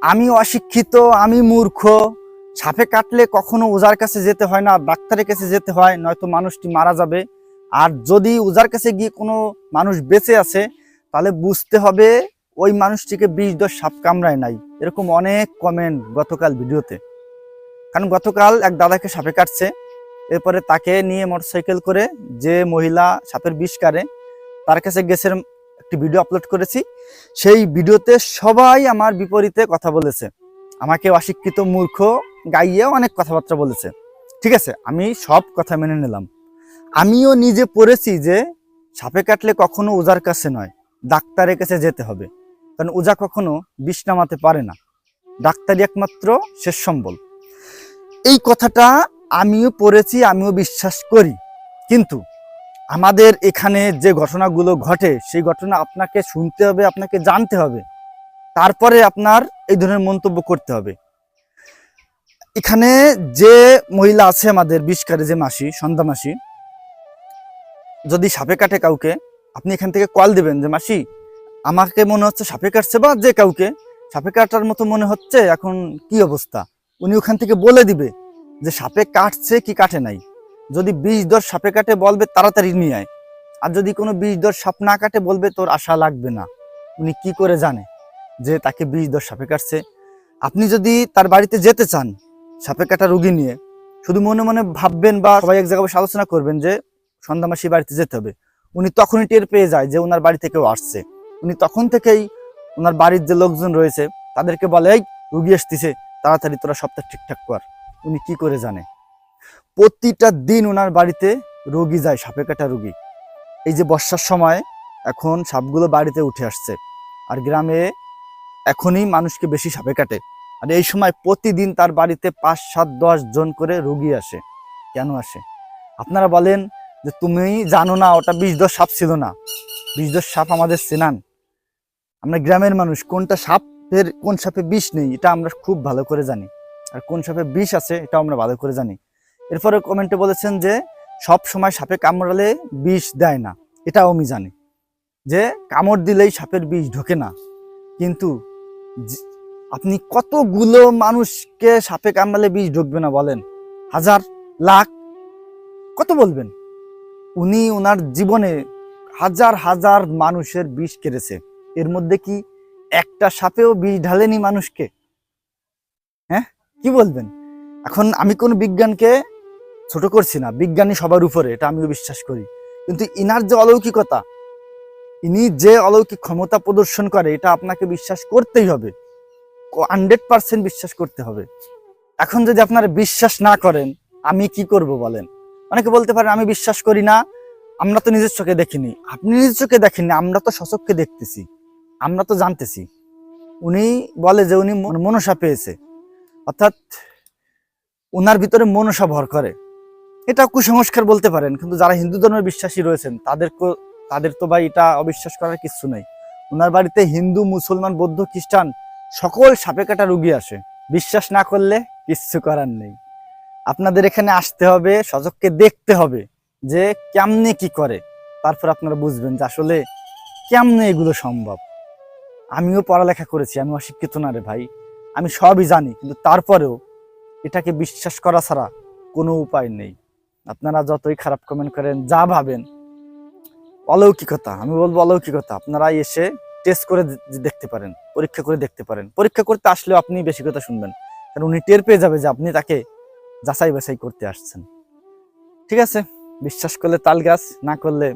আমি অশিক্ষিত, আমি মূর্খ, সাপে কাটলে কখনো ওঝার কাছে যেতে হয় না, ডাক্তারের কাছে যেতে হয়, নয়তো মানুষটি মারা যাবে। আর যদি ওঝার কাছে গিয়ে কোনো মানুষ বেঁচে আছে তাহলে বুঝতে হবে ওই মানুষটিকে বিষ সাপ কামড়ায় নাই। এরকম অনেক কমেন্ট গতকাল ভিডিওতে। কারণ গতকাল এক দাদাকে সাপে কাটছে, এরপরে তাকে নিয়ে মোটরসাইকেল করে যে মহিলা সাপের বিষ কাটে তার কাছে গেছে, একটি ভিডিও আপলোড করেছি। সেই ভিডিওতে সবাই আমার বিপরীতে কথা বলেছে, আমাকে অশিক্ষিত মূর্খ গাইয়ে অনেক কথাবার্তা বলেছে। ঠিক আছে, আমি সব কথা মেনে নিলাম। আমিও নিজে পড়েছি যে সাপে কাটলে কখনো ওঝার কাছে নয়, ডাক্তারের কাছে যেতে হবে। কারণ ওঝা কখনো বিষ নামাতে পারে না, ডাক্তারই একমাত্র শেষ সম্বল। এই কথাটা আমিও পড়েছি, আমিও বিশ্বাস করি। কিন্তু আমাদের এখানে যে ঘটনাগুলো ঘটে সেই ঘটনা আপনাকে শুনতে হবে, আপনাকে জানতে হবে, তারপরে আপনার এই ধরনের মন্তব্য করতে হবে। এখানে যে মহিলা আছে আমাদের বিষকারী, যে মাসি, সন্ধ্যা মাসি, যদি সাপে কাটে কাউকে, আপনি এখান থেকে কল দিবেন যে মাসি আমাকে মনে হচ্ছে সাপে কাটছে, বা যে কাউকে সাপে কাটার মতো মনে হচ্ছে, এখন কি অবস্থা। উনি ওখান থেকে বলে দিবে যে সাপে কাটছে কি কাটে নাই। যদি বিষ সাপে কাটে বলবে তাড়াতাড়ি নিয়ে আয়, আর যদি কোনো বিষ সাপ না কাটে বলবে তোর আশা লাগবে না। উনি কি করে জানে যে তাকে বিষ সাপে কাটছে? আপনি যদি তার বাড়িতে যেতে চান সাপে কাটা রোগী নিয়ে, শুধু মনে মনে ভাববেন বা সবাই এক জায়গায় বসে আলোচনা করবেন যে সন্ধ্যা মাসির বাড়িতে যেতে হবে, উনি তখনই টের পেয়ে যায় যে ওনার বাড়ি থেকেও আসছে। উনি তখন থেকেই ওনার বাড়ির যে লোকজন রয়েছে তাদেরকে বলে, এই রুগী আসতেছে, তাড়াতাড়ি তোরা সবটা ঠিকঠাক কর। উনি কি করে জানে? প্রতিটা দিন ওনার বাড়িতে রোগী যায়, সাপে কাটা রোগী। এই যে বর্ষার সময় এখন সাপগুলো বাড়িতে উঠে আসছে, আর গ্রামে এখনই মানুষকে বেশি সাপে কাটে। আর এই সময় প্রতিদিন তার বাড়িতে 5, 7, 10 জন করে রোগী আসে। কেন আসে? আপনারা বলেন যে তুমি জানো না ওটা বিষ সাপ ছিল না। বিষ সাপ আমাদের চেনান, আমরা গ্রামের মানুষ, কোনটা সাপের কোন সাপে বিষ নেই এটা আমরা খুব ভালো করে জানি, আর কোন সাপে বিষ আছে এটা আমরা ভালো করে জানি। এরপরে কমেন্টে বলেছেন যে সব সময় সাপে কামড়ালে বিষ দেয় না, এটাও আমি জানি যে কামড় দিলেই সাপের বিষ ঢোকে না। কিন্তু আপনি কতগুলো মানুষকে সাপে কামড়ালে বিষ ঢুকবে না বলেন? হাজার, লাখ, কত বলবেন? উনি ওনার জীবনে হাজার হাজার মানুষের বিষ কেড়েছে, এর মধ্যে কি একটা সাপেও বিষ ঢালেনি মানুষকে? হ্যাঁ, কি বলবেন? এখন আমি কোন বিজ্ঞানকে ছোট করছি না, বিজ্ঞানী সবার উপরে, এটা আমিও বিশ্বাস করি। কিন্তু ইনার যে অলৌকিকতা, ইনি যে অলৌকিক ক্ষমতা প্রদর্শন করে, এটা আপনাকে বিশ্বাস করতেই হবে, 100% বিশ্বাস করতে হবে। এখন যদি আপনারা বিশ্বাস না করেন আমি কি করব বলেন? অনেকে বলতে পারেন আমি বিশ্বাস করি না, আমরা তো নিজের চোখে দেখিনি। আপনি নিজের চোখে দেখেননি, আমরা তো সচক্ষে দেখতেছি, আমরা তো জানতেছি। উনি বলে যে উনি মনসা পেয়েছে, অর্থাৎ উনার ভিতরে মনসা ভর করে। এটা কুসংস্কার বলতে পারেন, কিন্তু যারা হিন্দু ধর্মের বিশ্বাসী রয়েছেন তাদের তো ভাই এটা অবিশ্বাস করার কিছু নেই। উনার বাড়িতে হিন্দু, মুসলমান, বৌদ্ধ, খ্রিস্টান সকল সাপে কাটা রোগী আসে। বিশ্বাস না করলে কিচ্ছু করার নেই, আপনাদের এখানে আসতে হবে, সচক্ষে দেখতে হবে যে কেমনে কি করে, তারপর আপনারা বুঝবেন যে আসলে কেমনে এগুলো সম্ভব। আমিও পড়ালেখা করেছি, আমি অশিক্ষিত না রে ভাই, আমি সবই জানি, কিন্তু তারপরেও এটাকে বিশ্বাস করা ছাড়া কোনো উপায় নেই। আপনারা যতই খারাপ কমেন্ট করেন, যা ভাবেন, অলৌকিকতা, আমি বলবো অলৌকিকতা, আপনারা এসে টেস্ট করে দেখতে পারেন, পরীক্ষা করে দেখতে পারেন। পরীক্ষা করতে আসলেও আপনি বেশি কথা শুনবেন, কারণ উনি টের পেয়ে যাবে যে আপনি তাকে যাচাই বাছাই করতে আসছেন। ঠিক আছে, বিশ্বাস করলে তাল গাছ, না করলে